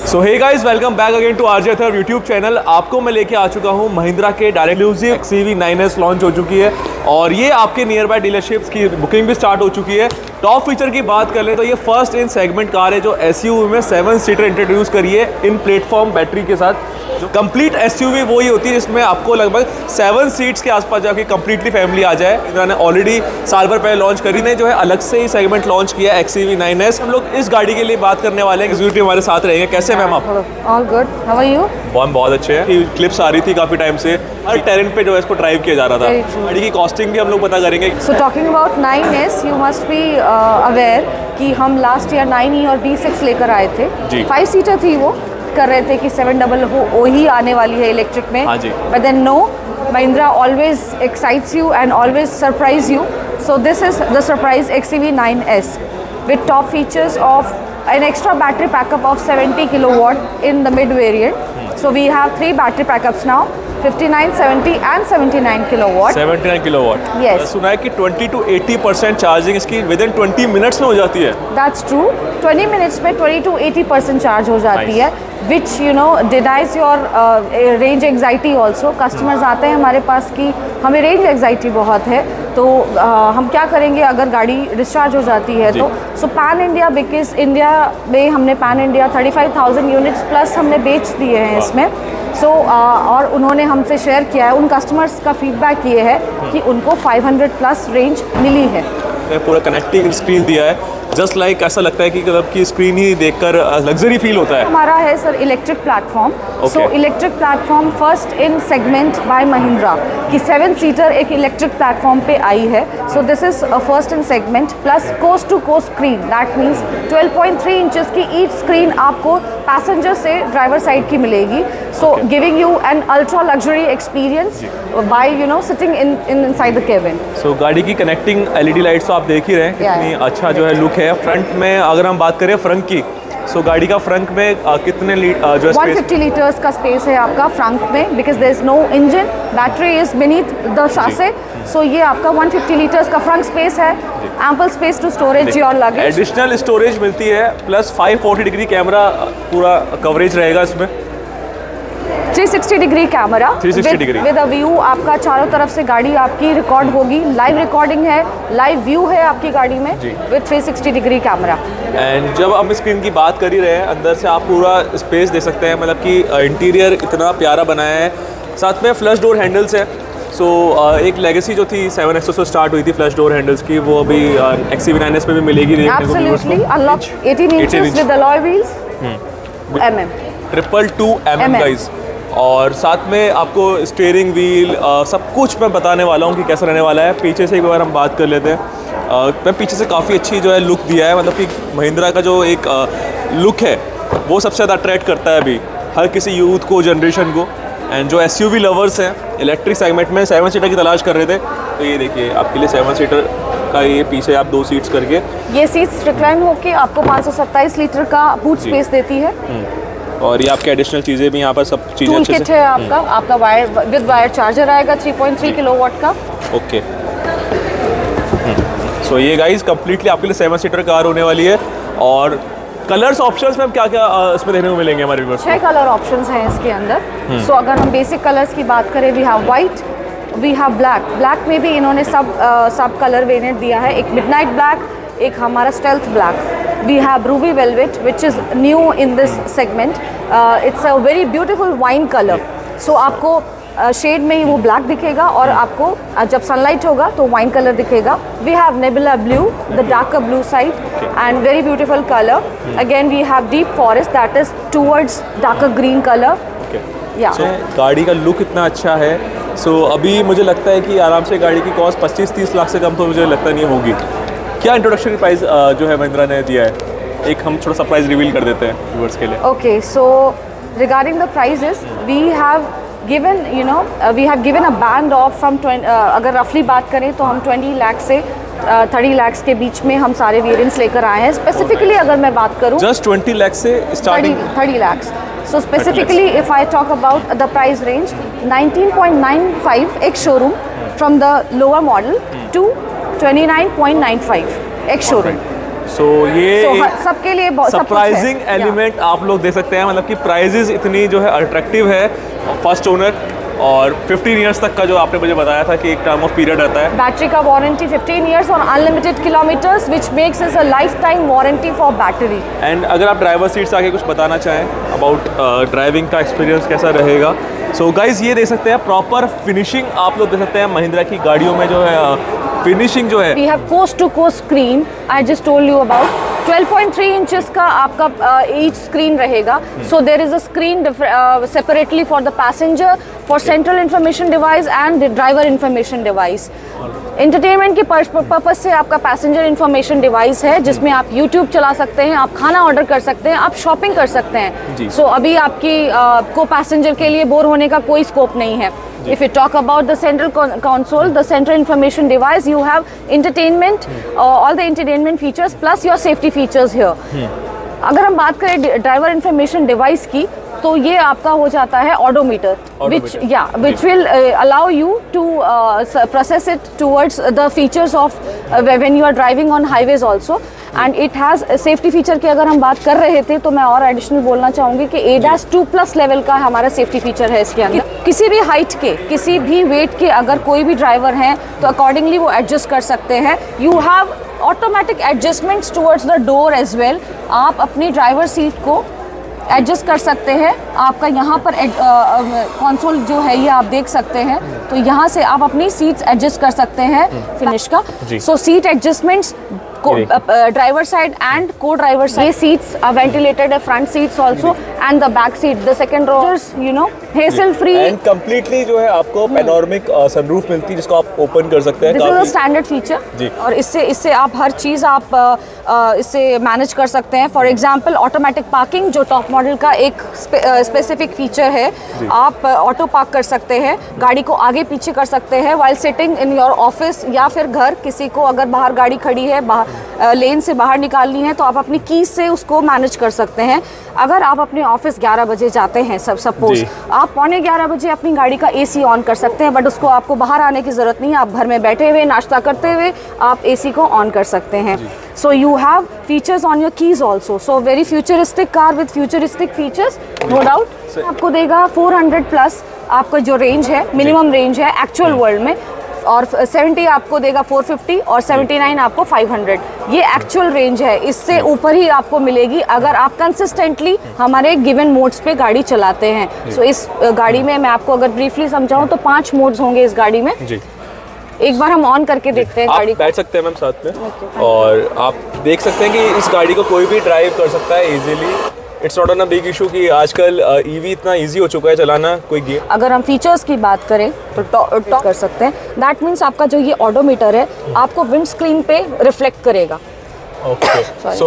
So hey guys, welcome back again to RJ थर YouTube channel. आपको मैं लेके आ चुका हूँ महिंद्रा के direct exclusive XCV 9S launch हो चुकी है और ये आपके नियर बाय डीलरशिप्स की बुकिंग भी स्टार्ट हो चुकी है। टॉप फीचर की बात कर ले तो ये फर्स्ट इन सेगमेंट कार है जो SUV में 7 सीटर इंट्रोड्यूस करी है इन प्लेटफॉर्म बैटरी के साथ। जो कंप्लीट SUV वो ही होती है जिसमें आपको लगभग 7 सीट्स के आसपास जाके कंप्लीटली फैमिली आ जाए। इन्होंने ऑलरेडी साल भर पहले लॉन्च करी ने जो है अलग से ही सेगमेंट लॉन्च किया है XCV 9S। हम लोग इस गाड़ी के लिए बात करने वाले हैं, एग्जीक्यूटिव हमारे साथ रहेंगे। कैसे मैम आप? All good, how are you? बहुत अच्छे हैं। क्लिप्स आ रही थी काफ़ी टाइम से, हर टेरेन पे जो है इसको ड्राइव किया जा रहा था। गाड़ी की कॉस्टिंग भी हम लोग पता करेंगे। So talking about 9S, you must be aware कि हम लास्ट ईयर 9E और B6 लेकर आए थे। 5 सीटर थी, वो कर रहे थे कि 700 ही आने वाली है इलेक्ट्रिक में। But then no, Mahindra always excites you and always surprise you. So this is the surprise XCV 9S with top features of an extra battery backup of 70 kilowatt in the mid variant. So we have 3 battery backups now, 59, 70 and 79 kilowatt. 79 kilowatt. Yes. सुना है कि 20 to 80% charging इसकी with in 20 minutes में हो जाती है। That's true. 20 minutes में 20 to 80% charge हो जाती है, which you know denies your range anxiety also. Customers आते हैं हमारे पास कि हमें रेंज एंग्जाइटी बहुत है, तो हम क्या करेंगे अगर गाड़ी डिस्चार्ज हो जाती है तो। सो पैन इंडिया, बिकॉज इंडिया में हमने पैन इंडिया 35,000 यूनिट्स प्लस हमने बेच दिए हैं इसमें। सो और उन्होंने हमसे शेयर किया है, उन कस्टमर्स का फीडबैक ये है कि उनको 500 प्लस रेंज मिली है। पूरा कनेक्टिंग स्क्रीन दिया है, जस्ट लाइक ऐसा लगता है कि मतलब की स्क्रीन ही देखकर लग्जरी फील होता है। हमारा है sir electric platform. So electric platform first in segment by Mahindra कि 7 सीटर एक इलेक्ट्रिक प्लेटफॉर्म पे आई है। So this is first in segment plus coast to coast screen, that means 12.3 inches की ईच स्क्रीन आपको पैसेंजर से ड्राइवर साइड की मिलेगी। So giving you an ultra luxury experience by you know sitting inside the cabin. So गाड़ी की connecting LED lights तो आप देख ही रहे हैं कितनी अच्छा जो है लुक है। फ्रंट में अगर हम बात करें फ्रंट की, सो गाड़ी का फ्रंट में कितने जो 150 लीटर्स का स्पेस है आपका फ्रंट में, because there is no engine, battery is beneath the chassis. So ये आपका 150 लीटर्स का फ्रंट स्पेस है, ample space to storage your luggage. Additional storage मिलती है प्लस 540 डिग्री कैमरा पूरा कवरेज रहेगा इसमें। 360 degree camera with a view, आपका चारों तरफ से गाड़ी आपकी रिकॉर्ड होगी। लाइव रिकॉर्डिंग है, लाइव व्यू है आपकी गाड़ी में विद 360 डिग्री कैमरा। एंड जब हम स्क्रीन की बात कर ही रहे हैं, अंदर से आप पूरा स्पेस दे सकते हैं, मतलब कि इंटीरियर इतना प्यारा बनाया है। साथ में फ्लश डोर हैंडल्स है। सो एक लेगेसी जो थी 7X से स्टार्ट हुई थी फ्लश डोर हैंडल्स की, वो अभी XCV 9S में भी मिलेगी। Absolutely unlock 18 inches with alloy wheels, triple 2mm guys. और साथ में आपको स्टीयरिंग व्हील सब कुछ मैं बताने वाला हूँ कि कैसा रहने वाला है। पीछे से एक बार हम बात कर लेते हैं। मैं पीछे से काफ़ी अच्छी जो है लुक दिया है, मतलब कि महिंद्रा का जो एक लुक है वो सबसे ज़्यादा अट्रैक्ट करता है अभी हर किसी यूथ को, जनरेशन को। एंड जो SUV लवर्स हैं इलेक्ट्रिक सेगमेंट में 7 सीटर की तलाश कर रहे थे, तो ये देखिए आपके लिए 7 सीटर का ये पीछे आप 2 सीट्स करके ये सीट्स रिक्लाइन होके आपको 527 लीटर का बूट स्पेस देती है। और ये आपके एडिशनल चीज़ें भी यहाँ पर सब चीज़ें अच्छे से है आपका वायर विद वायर चार्जर आएगा 3.3 किलोवाट का। ओके। सो ये गाइस कंप्लीटली आपके लिए 7 सीटर कार होने वाली है। और कलर्स ऑप्शंस में क्या क्या इसमें देखने को मिलेंगे हमारे व्यूअर्स को? 6 कलर ऑप्शंस हैं इसके अंदर। सो अगर हम बेसिक कलर्स की बात करें, we have white, we have black. Black में भी इन्होंने सब कलर वेरिएंट दिया है, एक मिडनाइट ब्लैक, एक हमारा stealth black. We have ruby velvet, which is new in this segment. It's a very beautiful wine color. So आपको शेड में ही वो ब्लैक दिखेगा और आपको जब सनलाइट होगा तो वाइन कलर दिखेगा। We have nebula blue, the darker blue side, and very beautiful color. Again we have deep forest that is towards darker green color. Yeah. So गाड़ी का लुक इतना अच्छा है। So अभी मुझे लगता है कि आराम से गाड़ी की कॉस्ट 25-30 लाख से कम तो मुझे लगता नहीं होगी। क्या इंट्रोडक्शन प्राइस जो है महिंद्रा ने दिया है, एक हम थोड़ा सा प्राइस रिवील कर देते हैं व्यूअर्स के लिए। Okay, so regarding the prices we have given we have given a band of from अगर रफली बात करें तो हम 20 लाख से 30 लाख के बीच में हम सारे वेरिएंट्स लेकर आए हैं। स्पेसिफिकली अगर मैं बात करूं जस्ट 20 लाख से starting 30 lakh. So specifically if I talk about the price range 19.95 ex showroom from the lower model to 29.95 ex showroom. सो ये सबके लिए सरप्राइजिंग एलिमेंट आप लोग दे सकते हैं, मतलब कि प्राइजेस इतनी जो है अट्रैक्टिव है फर्स्ट ओनर, और 15 इयर्स तक का जो आपने मुझे बताया था कि एक टर्म ऑफ पीरियड रहता है। बैटरी का वारंटी 15 इयर्स और unlimited kilometres, which makes it a life time warranty for battery. And अगर आप ड्राइवर सीट से आके कुछ बताना चाहें अबाउट ड्राइविंग का एक्सपीरियंस कैसा रहेगा, सो गाइज ये दे सकते हैं प्रॉपर फिनिशिंग आप लोग दे सकते हैं महिंद्रा की गाड़ियों में जो है फिनिशिंग जो है। We have coast to coast screen, I just told you about 12.3 inches का आपका ईच स्क्रीन रहेगा। So there is a screen separately for the passenger, for central information device and driver information device. Entertainment के purpose से आपका passenger information device है, जिसमें आप YouTube चला सकते हैं, आप खाना ऑर्डर कर सकते हैं, आप शॉपिंग कर सकते हैं। सो अभी आपकी को पैसेंजर के लिए बोर होने का कोई स्कोप नहीं है। If you talk about the central console, the central information device, you have entertainment, all the entertainment features plus your safety features here. अगर हम बात करें ड्राइवर इंफॉर्मेशन डिवाइस की, तो ये आपका हो जाता है odometer, which will allow you to process it towards the features of when you are driving on highways also. And it has safety feature की अगर हम बात कर रहे थे तो मैं और एडिशनल बोलना चाहूँगी कि ADAS 2+ लेवल का हमारा सेफ्टी फीचर है इसके अंदर। किसी भी हाइट के, किसी भी वेट के अगर कोई भी ड्राइवर हैं तो अकॉर्डिंगली वो एडजस्ट कर सकते हैं। You have automatic adjustments towards the door as well. आप अपनी ड्राइवर सीट को एडजस्ट कर सकते हैं। आपका यहाँ पर कंसोल जो है ये आप देख सकते हैं, तो यहाँ से आप अपनी सीट्स एडजस्ट कर सकते हैं फिनिश का। So seat adjustments driver side and co-driver side. ये seats are ventilated, front seats also and the back seat, the second rows, you know, hassle free. And completely जो है आपको panoramic sunroof मिलती है जिसको आप open कर सकते हैं। This is a standard feature और इससे आप हर चीज़ आप इससे मैनेज कर सकते हैं। फॉर एग्जाम्पल ऑटोमेटिक पार्किंग जो टॉप मॉडल का एक स्पेसिफिक फीचर है, आप ऑटो पार्क कर सकते हैं, गाड़ी को आगे पीछे कर सकते हैं while sitting in your office या फिर घर। किसी को अगर बाहर गाड़ी खड़ी है, लेन से बाहर निकालनी है, तो आप अपनी कीज से उसको मैनेज कर सकते हैं। अगर आप अपने ऑफिस 11 बजे जाते हैं, सपोज आप 11:15 बजे अपनी गाड़ी का AC ऑन कर सकते हैं, बट उसको आपको बाहर आने की ज़रूरत नहीं है। आप घर में बैठे हुए नाश्ता करते हुए आप AC को ऑन कर सकते हैं। So you have features on your keys also. So very futuristic car with futuristic features, no doubt. आपको देगा 400+ आपका जो रेंज है, मिनिमम रेंज है एक्चुअल वर्ल्ड में, और 70 आपको देगा 450 और 79 आपको 500। ये एक्चुअल रेंज है, इससे ऊपर ही आपको मिलेगी अगर आप कंसिस्टेंटली हमारे गिवन मोड्स पे गाड़ी चलाते हैं। सो इस गाड़ी में मैं आपको अगर ब्रीफली समझाऊं तो 5 मोड्स होंगे इस गाड़ी में। एक बार हम ऑन करके देखते हैं गाड़ी को। बैठ सकते हैं मैम साथ में और आप देख सकते हैं कि इस गाड़ी को कोई भी ड्राइव कर सकता है easily. It's not a big issue कि आजकल EV इतना इजी हो चुका है चलाना। कोई गेम अगर हम फीचर्स की बात करें तो टॉप कर सकते हैं। दैट मीन्स आपका जो ये ऑडोमीटर है आपको विंड स्क्रीन पे रिफ्लेक्ट करेगा। ओके, सो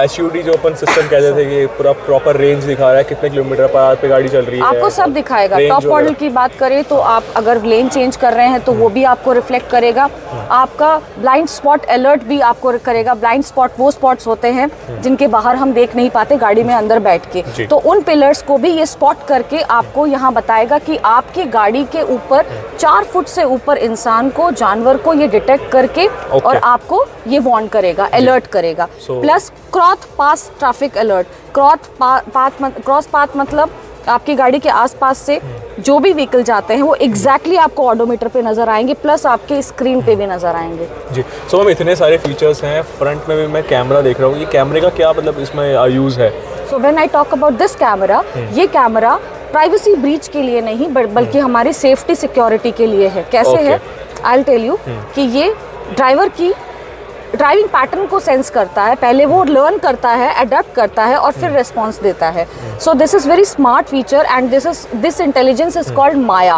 SUD जो अपन सिस्टम कहते थे कि पूरा प्रॉपर रेंज दिखा रहा है, कितने किलोमीटर पर आवर पे गाड़ी चल रही है, आपको सब दिखाएगा। टॉप मॉडल की बात करें तो आप अगर लेन चेंज कर रहे हैं तो वो भी आपको रिफ्लेक्ट करेगा। आपका ब्लाइंड स्पॉट अलर्ट भी आपको करेगा। ब्लाइंड स्पॉट वो स्पॉट्स होते हैं जिनके बाहर हम देख नहीं पाते गाड़ी में अंदर बैठ के, तो उन पिलर्स को भी ये स्पॉट करके आपको यहाँ बताएगा कि आपकी गाड़ी के ऊपर 4 फुट से ऊपर इंसान को, जानवर को ये डिटेक्ट करके और आपको ये वार्न करेगा, अलर्ट करेगा। Plus cross path traffic alert. Cross path मतलब आपकी गाड़ी के आसपास से जो भी व्हीकल जाते हैं वो एग्जैक्टली आपको ऑडोमीटर पे नजर आएंगे, प्लस आपके स्क्रीन पे भी नजर आएंगे। जी, सो मैम इतने सारे फीचर्स हैं। फ्रंट में भी मैं कैमरा देख रहा हूँ, ये कैमरे का क्या मतलब इसमें यूज है? So when I talk about this camera, ये कैमरा प्राइवेसी ब्रीच के लिए नहीं बल्कि हमारी सेफ्टी सिक्योरिटी के लिए है। कैसे है, आई विल टेल यू कि ये ड्राइवर की ड्राइविंग पैटर्न को सेंस करता है, पहले वो लर्न करता है, अडेप्ट करता है और फिर रिस्पॉन्स देता है। So this is very smart feature and this intelligence is called Maya.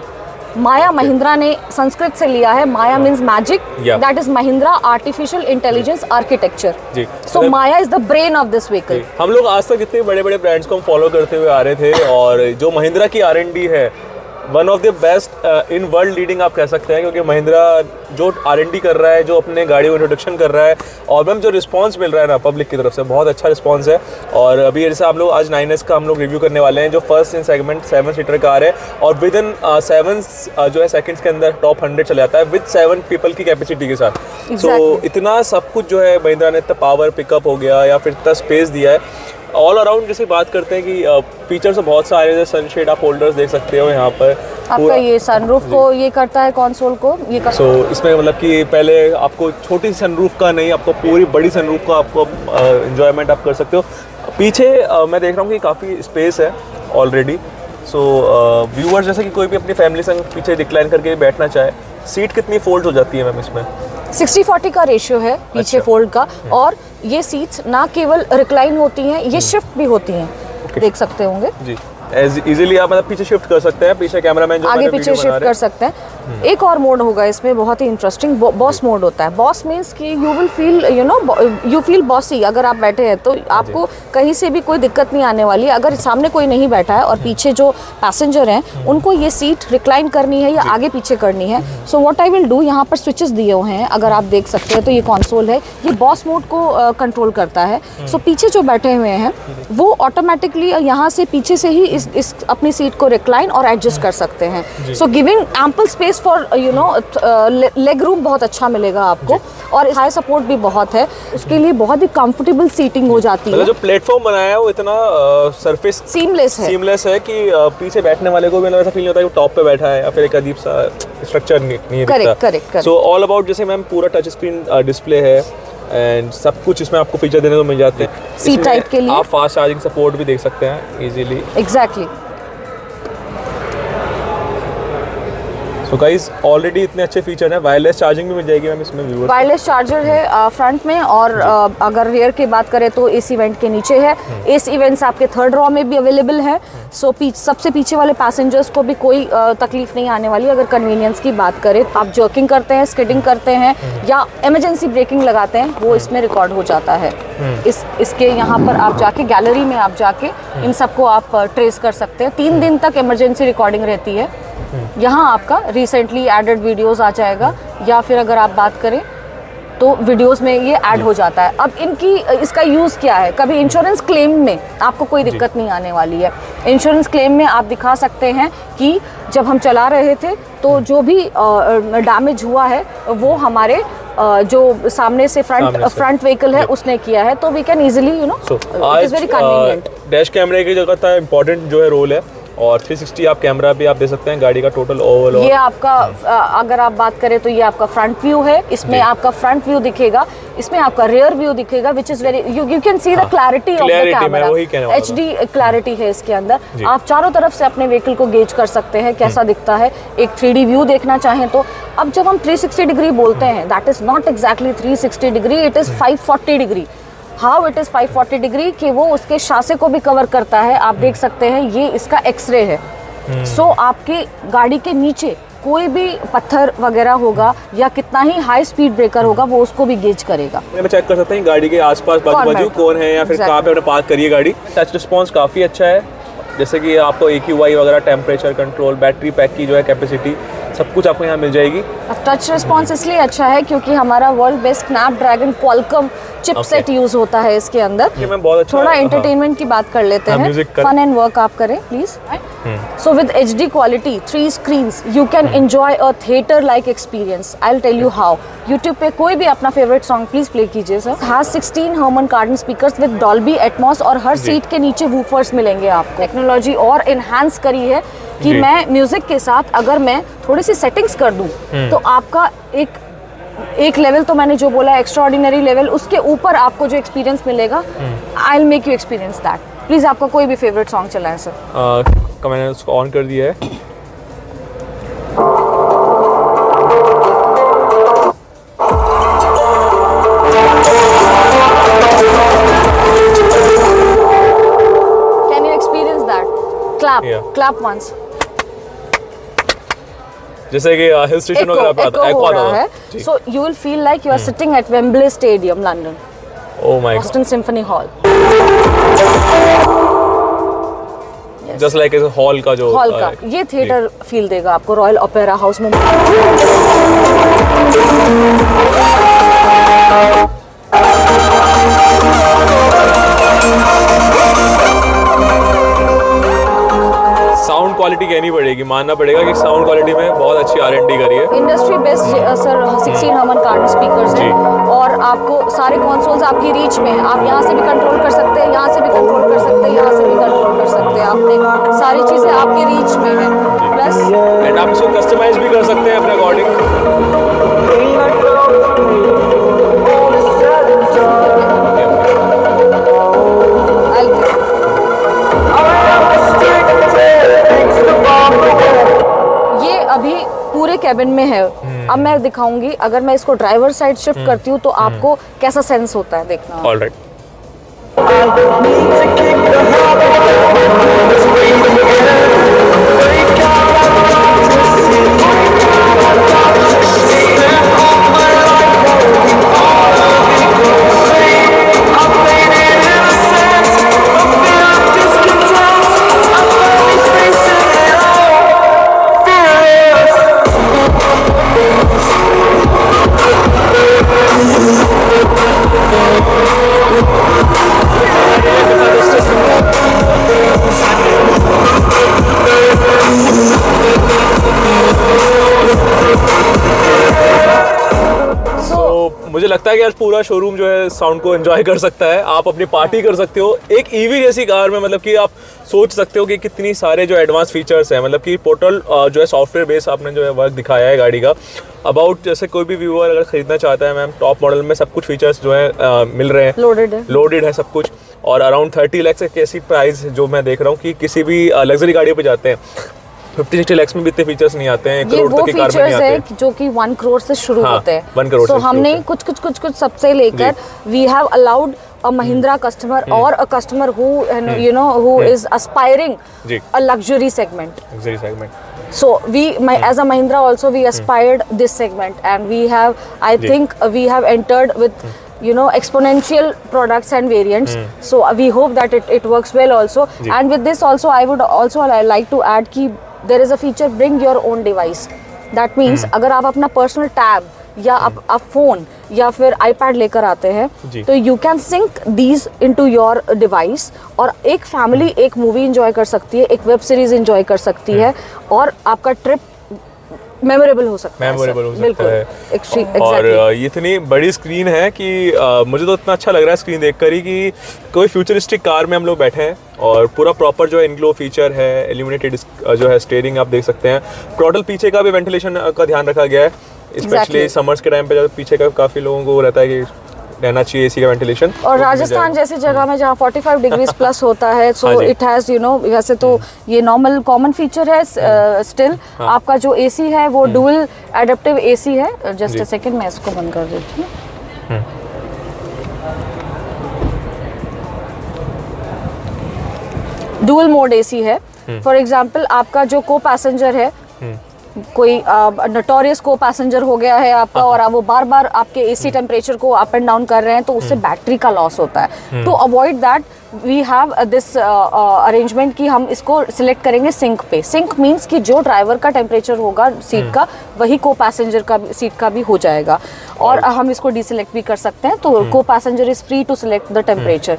Maya Mahindra ने संस्कृत से लिया है। Maya means magic, that is Mahindra artificial intelligence architecture. So Maya is the brain of this vehicle. हम लोग आज तक इतने बड़े बड़े ब्रांड्स को हम फॉलो करते हुए आ रहे थे और जो महिंद्रा की R&D है one of the best in world leading आप कह सकते हैं, क्योंकि महिंद्रा जो R&D कर रहा है, जो अपने गाड़ी को इंट्रोडक्शन कर रहा है, और मैम जो रिस्पांस मिल रहा है ना पब्लिक की तरफ से, बहुत अच्छा रिस्पांस है। और अभी जैसे आप लोग आज 9S का हम लोग रिव्यू करने वाले हैं, जो first in segment 7 seater car है, और विद इन 7 जो है सेकंड्स के अंदर टॉप 100 चला जाता है विद 7 पीपल की कैपेसिटी के साथ। सो इतना सब कुछ जो है महिंद्रा ने, इतना पावर पिकअप हो गया या फिर इतना स्पेस दिया है ऑल अराउंड। जैसे बात करते हैं कि फीचर्स तो बहुत सारे हैं, सनशेड आप होल्डर्स देख सकते हो यहाँ पर, आपका ये सनरूफ को ये करता है, कंसोल को ये करता सो इसमें मतलब कि पहले आपको छोटी सनरूफ का नहीं, आपको पूरी बड़ी सनरूफ का आपको एंजॉयमेंट आप कर सकते हो। पीछे मैं देख रहा हूँ कि काफ़ी स्पेस है ऑलरेडी। सो व्यूअर्स जैसे कि कोई भी अपनी फैमिली संग पीछे रिक्लाइन करके बैठना चाहे, सीट कितनी फोल्ड हो जाती है मैम इसमें? 60-40 का रेशियो है पीछे फोल्ड का, और ये सीट्स ना केवल रिक्लाइन होती हैं, ये शिफ्ट भी होती हैं, देख सकते होंगे जी। एज इजीली आप मतलब पीछे शिफ्ट कर सकते हैं, पीछे कैमरामैन जो आगे पीछे शिफ्ट कर सकते हैं। एक और मोड होगा इसमें बहुत ही इंटरेस्टिंग, बॉस मोड होता है। बॉस मीन्स कि you will feel you feel bossy. अगर आप बैठे हैं तो आपको कहीं से भी कोई दिक्कत नहीं आने वाली है। अगर सामने कोई नहीं बैठा है और पीछे जो पैसेंजर हैं उनको ये सीट रिक्लाइन करनी है या आगे पीछे करनी है, so what I will do, यहाँ पर स्विचेस दिए हुए हैं, अगर आप देख सकते हैं तो ये कंसोल है, ये बॉस मोड को कंट्रोल करता है। सो पीछे जो बैठे हुए हैं वो ऑटोमेटिकली यहाँ से पीछे से ही इस अपनी सीट को रिक्लाइन और एडजस्ट कर सकते हैं। So giving ample space for leg room बहुत अच्छा मिलेगा आपको, और हाई सपोर्ट भी बहुत है, उसके लिए बहुत ही कंफर्टेबल सीटिंग हो जाती है। जो प्लेटफॉर्म बनाया है वो इतना सरफेस सीमलेस है कि पीछे बैठने वाले को भी ऐसा फील नहीं होता है कि टॉप पे बैठा है या फिर एक अजीब सा स्ट्रक्चर नहीं दिखता। करेक्ट। सो ऑल अबाउट जैसे मैम पूरा टच स्क्रीन डिस्प्ले है एंड सब कुछ इसमें आपको फीचर देने को मिल जाते हैं। सीट टाइप के लिए आप फास्ट चार्जिंग सपोर्ट भी देख सकते हैं easily. Exactly. So guys already इतने अच्छे फीचर हैं। वायरलेस चार्जिंग भी मिल जाएगी मैम इसमें, व्यूअर्स। वायरलेस चार्जर है फ्रंट में, और अगर रियर की बात करें तो एसी वेंट के नीचे है। एसी वेंट्स आपके थर्ड रॉ में भी अवेलेबल है। सो सबसे पीछे वाले पैसेंजर्स को भी कोई तकलीफ नहीं आने वाली। अगर कन्वीनियंस की बात करें, आप जर्किंग करते हैं, स्किडिंग करते हैं या इमरजेंसी ब्रेकिंग लगाते हैं, वो इसमें रिकॉर्ड हो जाता है। इसके यहाँ पर आप जाके गैलरी में आप जाके इन सबको आप ट्रेस कर सकते हैं। 3 दिन तक इमरजेंसी रिकॉर्डिंग रहती है। यहाँ आपका रिसेंटली एडेड वीडियोस आ जाएगा, या फिर अगर आप बात करें तो वीडियोस में ये ऐड हो जाता है। अब इसका यूज़ क्या है, कभी इंश्योरेंस क्लेम में आपको कोई दिक्कत नहीं आने वाली है। इंश्योरेंस क्लेम में आप दिखा सकते हैं कि जब हम चला रहे थे तो जो भी डैमेज हुआ है वो हमारे जो सामने से फ्रंट व्हीकल है उसने किया है, तो we can easily it is very convenient. Dash कैमरे की जगह था इंपॉर्टेंट जो है रोल है, और 360 आप कैमरा भी आप दे सकते हैं गाड़ी का टोटल ओवरऑल। ये आपका अगर आप बात करें तो ये आपका फ्रंट व्यू है, इसमें आपका फ्रंट व्यू दिखेगा, इसमें आपका रियर व्यू दिखेगा, which is very you can see the clarity of the camera. HD clarity है इसके अंदर। आप चारों तरफ से अपने व्हीकल को गेज कर सकते हैं कैसा दिखता है। एक 3D व्यू देखना चाहें तो, अब जब हम 360 डिग्री बोलते हैं, that is not exactly 360 degree, it is 540 degree. How it is 540 degree कि वो उसके शासे को भी कवर करता है। आप देख सकते हैं ये इसका एक्सरे है। सो आपके गाड़ी के नीचे कोई भी पत्थर वगैरह होगा या कितना ही हाई स्पीड ब्रेकर होगा वो उसको भी गेज करेगा। मैं चेक कर सकते हैं गाड़ी के आसपास बाजू कौन है या फिर कहाँ पे पार्क करिए गाड़ी। टच रिस्पॉन्स काफ़ी अच्छा है, जैसे कि आपको AQI वगैरह, टेम्परेचर कंट्रोल, बैटरी पैक की जो है कैपेसिटी, सब कुछ आपको यहाँ मिल जाएगी। टच रिस्पॉन्स इसलिए अच्छा है क्योंकि हमारा world best Snapdragon Qualcomm chipset use होता है इसके अंदर। थोड़ा एंटरटेनमेंट की बात कर लेते हैं, फन एंड वर्क आप करें please. So with HD quality 3 screens you can enjoy a theatre like experience. I will tell you how. YouTube पे कोई भी अपना फेवरेट सॉन्ग प्लीज प्ले कीजिए sir. Has 16 Harman Kardon speakers with Dolby Atmos, और हर seat के नीचे woofers मिलेंगे आपको। टेक्नोलॉजी और एनहांस करी है कि मैं म्यूजिक के साथ अगर मैं थोड़ी सी सेटिंग्स कर दूं तो आपका एक लेवल तो मैंने जो बोला एक्स्ट्रा ऑर्डिनरी लेवल, उसके ऊपर आपको जो एक्सपीरियंस मिलेगा, I will make you experience that. Please आपका कोई भी फेवरेट सॉन्ग चलाएं सर। मैंने उसको ऑन कर दिया है। Can you experience that? Clap once. जैसे कि हिल स्टेशन वगैरह पे आता हो रहा है, so you will feel like you are sitting at Wembley Stadium, London, oh my god, Austin Symphony Hall. Just like hall का जो हॉल का ये थिएटर फील देगा आपको रॉयल ओपेरा हाउस में। साउंड क्वालिटी कहनी पड़ेगी, मानना पड़ेगा कि साउंड क्वालिटी में बहुत अच्छी R&D करी है। Industry best sir 16 Harman Kardon speakers हैं और आपको सारे कंसोल्स आपकी रीच में है। आप यहाँ से भी कंट्रोल कर सकते हैं, यहाँ से भी कंट्रोल कर सकते हैं, यहाँ से भी कंट्रोल कर सकते हैं। आपने सारी चीज़ें आपकी रीच में है। प्लस एंड आप इसको कस्टमाइज भी कर सकते हैं अपने अकॉर्डिंग। ये अभी पूरे कैबिन में है। अब मैं दिखाऊंगी, अगर मैं इसको ड्राइवर साइड शिफ्ट करती हूँ तो आपको कैसा सेंस होता है देखना। ऑलराइट। मुझे लगता है कि आज पूरा शोरूम जो है साउंड को एंजॉय कर सकता है। आप अपनी पार्टी कर सकते हो एक ईवी जैसी कार में, मतलब कि आप सोच सकते हो कि कितनी सारे जो एडवांस फीचर्स हैं, मतलब कि टोटल जो है सॉफ्टवेयर बेस आपने जो है वर्क दिखाया है गाड़ी का। अबाउट जैसे कोई भी व्यूअर अगर खरीदना चाहता है मैम, टॉप मॉडल में सब कुछ फीचर्स जो है मिल रहे हैं, लोडेड है सब कुछ। और अराउंड 30 लाख एक ऐसी प्राइस जो मैं देख रहा हूँ कि किसी भी लग्जरी गाड़ियों पे जाते हैं 50-60 लाख में भी इतने फीचर्स नहीं आते हैं, 1 करोड़ तक की कार में नहीं आते हैं, जो कि 1 करोड़ से शुरू होते हैं। 1 करोड़ से हमने कुछ सबसे लेकर we have allowed a Mahindra customer or a customer who who is aspiring a luxury segment. So as a Mahindra also we aspired this segment, and we have think we have entered with exponential products and variants. So we hope that it works well also. And with this also I would also like to add कि there is a feature bring your own device. That means अगर आप अपना personal tab या आप phone या फिर iPad लेकर आते हैं तो you can sync these into your device, और एक फैमिली एक मूवी एंजॉय कर सकती है, एक वेब सीरीज एंजॉय कर सकती है, और आपका ट्रिप मेमोरेबल हो सकता है। और ये इतनी बड़ी स्क्रीन है कि मुझे तो इतना अच्छा लग रहा है स्क्रीन देखकर ही कि कोई फ्यूचरिस्टिक कार में हम लोग बैठे हैं, और पूरा प्रॉपर जो है इनग्लो फीचर है, एल्यूमिनेटेड जो है स्टीयरिंग आप देख सकते हैं। टोटल पीछे का भी वेंटिलेशन का ध्यान रखा गया है, स्पेशली समर्स के टाइम पे जब पीछे का काफ़ी लोगों को रहता है कि रहना चाहिए एसी का वेंटिलेशन। और राजस्थान जैसी जगह में जहाँ 45 डिग्रीज प्लस होता है, सो इट हैज़ वैसे तो ये नॉर्मल कॉमन फीचर है स्टिल। आपका जो एसी है वो डुअल एडेप्टिव एसी है। जस्ट अ सेकंड, मैं इसको बंद कर देती हूँ। डुअल मोड एसी है। फॉर एग्जाम्पल आपका जो को पैसेंजर है, कोई नोटोरियस को पैसेंजर हो गया है आपका, और वो बार बार आपके एसी टेम्परेचर को अप एंड डाउन कर रहे हैं, तो उससे बैटरी का लॉस होता है। तो avoid that we have this arrangement कि हम इसको सिलेक्ट करेंगे सिंक पे। सिंक मीन्स कि जो ड्राइवर का टेम्परेचर होगा सीट का, वही को पैसेंजर का सीट का भी हो जाएगा, और हम इसको डिसलेक्ट भी कर सकते हैं। तो को passenger is free to select the temperature.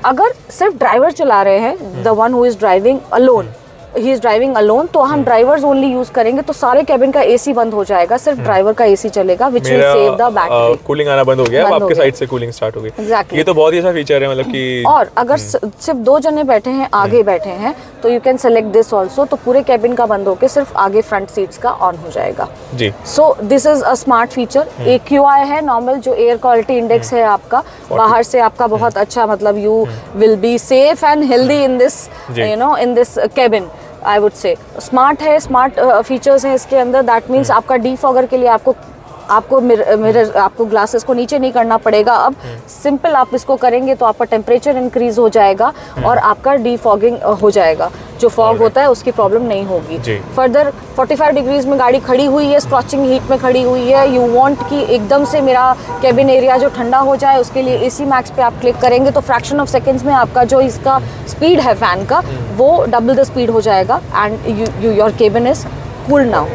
अगर सिर्फ ड्राइवर चला रहे हैं, the one who is driving alone, he is driving alone, तो हम ड्राइवर्स ओनली यूज करेंगे, तो सारे कैबिन का एसी बंद हो जाएगा, सिर्फ ड्राइवर का एसी चलेगा, which will save the battery. Cooling आना बंद हो गया, अब आपके साइड से कूलिंग स्टार्ट हो गई। Exactly. ये तो बहुत ही अच्छा फीचर है, मतलब कि और अगर सिर्फ 2 जने बैठे हैं, आगे बैठे हैं, तो you can select this also, तो पूरे कैबिन का बंद होकर सिर्फ आगे फ्रंट सीट्स का ऑन हो जाएगा जी। So this is a smart feature. AQI है नॉर्मल, जो एयर क्वालिटी इंडेक्स है आपका, बाहर से आपका बहुत अच्छा, मतलब you will be safe and healthy in this in this cabin. I would say smart है, स्मार्ट फीचर्स हैं इसके अंदर। दैट मीन्स आपका डीफॉगर के लिए आपको मिरर, आपको ग्लासेस को नीचे नहीं करना पड़ेगा। अब सिंपल आप इसको करेंगे तो आपका टेम्परेचर इंक्रीज हो जाएगा और आपका डीफॉगिंग हो जाएगा। जो फॉग होता है उसकी प्रॉब्लम नहीं होगी। फर्दर 45 डिग्रीज में गाड़ी खड़ी हुई है, स्कॉचिंग हीट में खड़ी हुई है, यू वांट कि एकदम से मेरा कैबिन एरिया जो ठंडा हो जाए, उसके लिए AC मैक्स पे आप क्लिक करेंगे तो फ्रैक्शन ऑफ सेकेंड्स में आपका जो इसका स्पीड है फैन का वो डबल द स्पीड हो जाएगा and your cabin is cool now.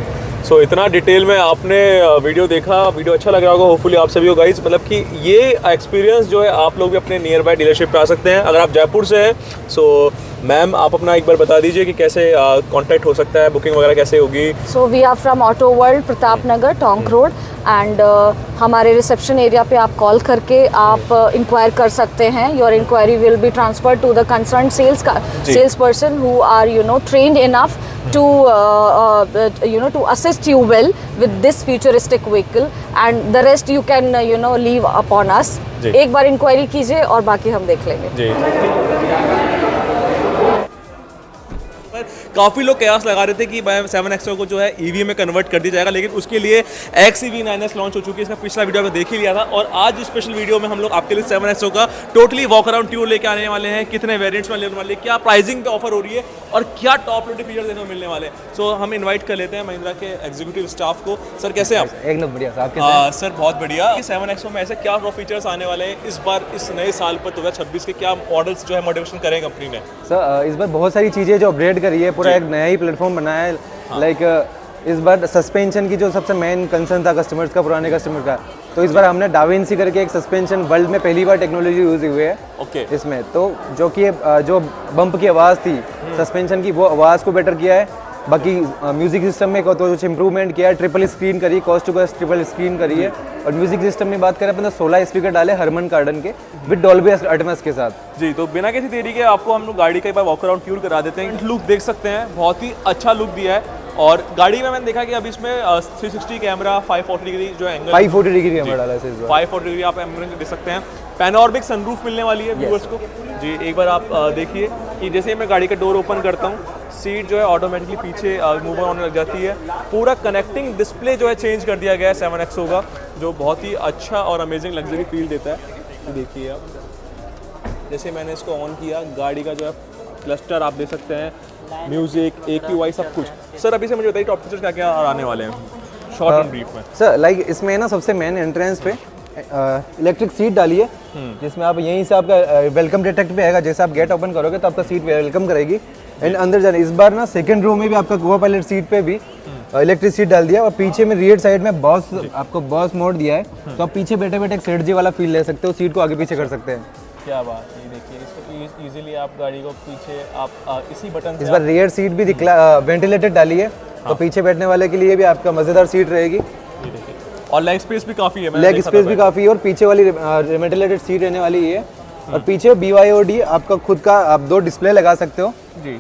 So इतना डिटेल में आपने वीडियो देखा, वीडियो अच्छा लग रहा होगा होपफुली आप सभी को गाइस। मतलब कि ये एक्सपीरियंस जो है आप लोग भी अपने नियर बाय डीलरशिप पे आ सकते हैं। अगर आप जयपुर से हैं सो मैम आप अपना एक बार बता दीजिए कि कैसे कांटेक्ट हो सकता है, बुकिंग वगैरह कैसे होगी। So we are from Auto World Pratap Nagar Tonk road and हमारे रिसेप्शन एरिया पे आप कॉल करके आप इंक्वायर कर सकते हैं। Your enquiry will be transfer to the concern sales person who are trained enough to to assist you well with this futuristic vehicle and the rest you can leave upon us। एक बार inquiry कीजिए और बाकी हम देख लेंगे जी। काफ़ी लोग कयास लगा रहे थे कि 7XO को जो है EV में कन्वर्ट कर दिया जाएगा, लेकिन उसके लिए XEV 9S लॉन्च हो चुकी है। इसका पिछला वीडियो आपने देख ही लिया था और आज स्पेशल वीडियो में हम लोग आपके लिए 7XO का टोटली वॉक अराउंड टूर लेके आने वाले हैं। कितने वेरिएंट्स में लेने वाले हैं, क्या प्राइसिंग पे ऑफर हो रही है और क्या टॉप लोडेड फीचर देखने को मिलने वाले हैं। सो हम इन्वाइट कर लेते हैं महिंद्रा के एग्जीक्यूटिव स्टाफ को। सर कैसे हैं आप? एकदम बढ़िया सर। सर बहुत बढ़िया। 7XO में ऐसे क्या टॉप फीचर्स आने वाले हैं इस बार, इस नए साल पर 2026 के क्या मॉडल्स जो है मॉडिफिकेशन करें कंपनी ने? सर इस बार बहुत सारी चीज़ें जो अपग्रेड करी है, पूरा एक नया ही प्लेटफॉर्म बनाया है। लाइक इस बार सस्पेंशन की जो सबसे मेन कंसर्न था कस्टमर्स का, पुराने कस्टमर का, तो इस बार हमने डाविंसी करके एक सस्पेंशन वर्ल्ड में पहली बार टेक्नोलॉजी यूज हुई है इसमें। तो जो कि जो बम्प की आवाज़ थी सस्पेंशन की, वो आवाज़ को बेटर किया है। बाकी म्यूजिक सिस्टम में तो कुछ इंप्रूवमेंट किया है, ट्रिपल स्क्रीन करी, cost to cost triple screen करी है। और म्यूजिक सिस्टम में बात करें अपन तो 16 स्पीकर डाले हरमन कार्डन के विद डॉल्बी एटमॉस के साथ जी। तो बिना किसी देरी के आपको हम लोग गाड़ी का एक बार वॉक अराउंड टूर करा देते हैं। लुक देख सकते हैं, बहुत ही अच्छा लुक दिया है। और गाड़ी में मैंने देखा कि अभी इसमें 360 कैमरा 540 डिग्री जो एंगल 540 डिग्री कैमरा डाला है इस बार। 540 डिग्री आप एंगल देख सकते हैं। पैनोरामिक सनरूफ मिलने वाली है व्यूअर्स को जी। एक बार आप देखिए कि जैसे मैं गाड़ी का डोर ओपन करता हूँ, सीट जो है ऑटोमेटिकली पीछे मूव होने लग जाती है। पूरा कनेक्टिंग डिस्प्ले जो है चेंज कर दिया गया है 7XO का, जो बहुत ही अच्छा और अमेजिंग लग्जरी फील देता है। तो देखिए आप, जैसे मैंने इसको ऑन किया, गाड़ी का जो है क्लस्टर आप देख सकते हैं, म्यूजिक, AQI सब कुछ। सर अभी से मुझे बताइए टॉप फीचर्स क्या क्या आने वाले हैं शॉर्ट एंड ब्रीफ में। सर लाइक इसमें ना सबसे मेन एंट्रेंस पे इलेक्ट्रिक सीट डाली है, जिसमें आप यहीं से आपका वेलकम डिटेक्ट पे आएगा। जैसे आप गेट ओपन करोगे तो आपका सीट वेलकम करेगी एंड अंदर जाने। इस बार ना सेकंड रो में भी आपका को पायलट सीट पे भी इलेक्ट्रिक सीट डाल दिया और पीछे में रियर साइड में बॉस आपको बॉस मोड दिया है, तो आप पीछे बैठे बैठे एक सेट जी वाला फील ले सकते हो, सीट को आगे पीछे कर सकते हैं। क्या बात है, ये देखिए इसको इजीली आप गाड़ी को पीछे आप इसी बटन से। इस बार रियर सीट भी वेंटिलेटेड डाली है, तो पीछे बैठने वाले के लिए भी आपका मजेदार सीट रहेगी। और लेग स्पेस भी काफ़ी है, लेग स्पेस भी काफ़ी है और पीछे वाली वेंटिलेटेड सीट रहने वाली है। और पीछे BYOD आपका खुद का आप 2 डिस्प्ले लगा सकते हो,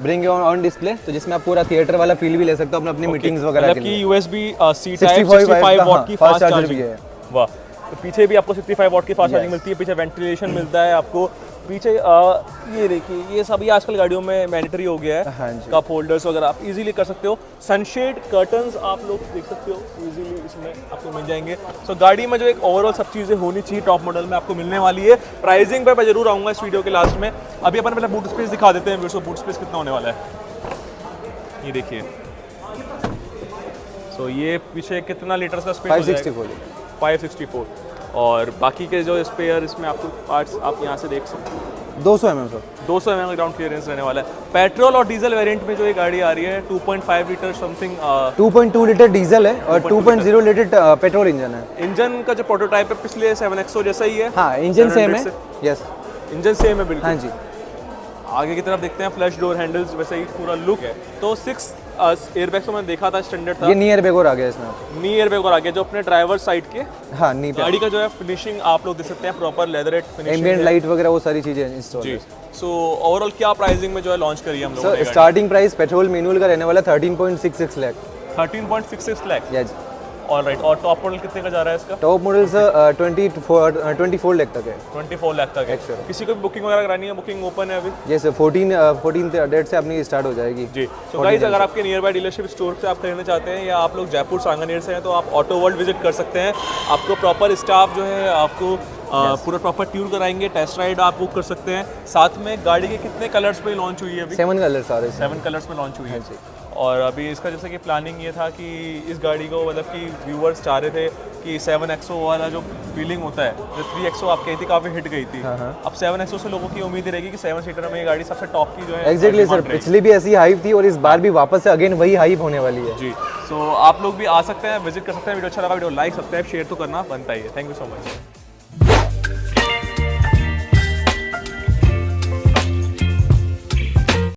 ब्रिंग ऑन डिस्प्ले, तो जिसमें आप पूरा थिएटर वाला फील भी ले सकते हो अपनी मीटिंग्स वगैरह के लिए। USB C टाइप 65 वॉट की फास्ट चार्जिंग भी है। वाह। तो पीछे भी आपको 65 वॉट की फास्ट चार्जिंग मिलती है, पीछे वेंटिलेशन मिलता है आपको पीछे। ये देखिए, ये सब ये आजकल गाड़ियों में मैंडेटरी हो गया है। हाँ जी। कप होल्डर्स वगैरह आप इजीली कर सकते हो। सनशेड कर्टन्स आप लोग देख सकते हो इजीली इसमें आपको मिल जाएंगे। सो गाड़ी में जो एक ओवरऑल सब चीज़ें होनी चाहिए टॉप मॉडल में आपको मिलने वाली है। प्राइसिंग पर मैं जरूर आऊँगा इस वीडियो के लास्ट में। अभी अपन पहले बूट स्पेस दिखा देते हैं। बूट स्पेस कितना होने वाला है ये देखिए। सो ये पीछे कितना लीटर का स्पेस? 564। और बाकी के जो स्पेयर इसमें आपको पार्ट्स आप यहाँ से देख सकते हैं 200 mm sir, 200 mm ground clearance रहने वाला है। पेट्रोल और डीजल वेरिएंट में जो ये गाड़ी आ रही है 2.5 लीटर समथिंग 2.2 लीटर डीजल है और 2.0 लीटर पेट्रोल इंजन है। इंजन का जो प्रोटोटाइप है पिछले 7XO जैसा ही है। हाँ इंजन सेम है। यस इंजन सेम है बिल्कुल। हाँ जी। आगे की तरफ देखते हैं फ्लैश डोर हैंडल्स, वैसे ही पूरा लुक है। तो 6 एयरबैग्स तो मैंने देखा था स्टैंडर्ड था। ये नी एयरबैग और आ गया इसमें। नी एयरबैग और आ गया जो अपने ड्राइवर साइड के। हाँ नी पे गाड़ी का जो है फिनिशिंग आप लोग देख सकते हैं, proper leatherette finishing, ambient light वगैरह वो सारी चीजें इंस्टॉल है। सो ओवरऑल क्या प्राइसिंग में जो है लॉन्च करी है हम लोगों ने? स्टार्टिंग प्राइस पेट्रोल मैनुअल का रहने वाला 13.66 लाख। 13.66 लाख। यस। ऑलराइट। और टॉप मॉडल कितने का जा रहा है इसका? टॉप मॉडल सर 24 लाख तक है। 24 लाख तक है। किसी को भी बुकिंग वगैरह करानी है, बुकिंग ओपन है अभी? यस सर 14 डेट से अपनी स्टार्ट हो जाएगी जी। तो गाइस अगर आपके नियर बाय डीलरशिप स्टोर से आप खरीदना चाहते हैं या आप लोग जयपुर सांगानेर से हैं तो आप ऑटो वर्ल्ड विजिट कर सकते हैं। आपको प्रॉपर स्टाफ जो है आपको पूरा प्रॉपर ट्यून कराएंगे, टेस्ट राइड आप बुक कर सकते हैं। साथ में गाड़ी के कितने कलर्स पे लॉन्च हुई है अभी? 7 कलर्स आ रहे हैं। 7 कलर्स में लॉन्च हुई है। और अभी इसका जैसे कि प्लानिंग ये था कि इस गाड़ी को मतलब कि व्यूअर्स चाह रहे थे कि 7XO वाला जो फीलिंग होता है, जो 3XO आप कही थी काफ़ी हिट गई थी, अब 7XO से लोगों की उम्मीद ही रहेगी कि 7 सीटर में ये गाड़ी सबसे टॉप की जो है। एग्जैक्टली सर, पिछली भी ऐसी हाइप थी और इस बार भी वापस से अगेन वही हाइप होने वाली है जी। सो आप लोग भी आ सकते हैं, विजिट कर सकते हैं। वीडियो अच्छा लगा, वीडियो लाइक, सब्सक्राइब, शेयर तो करना बनता ही है। Thank you so much.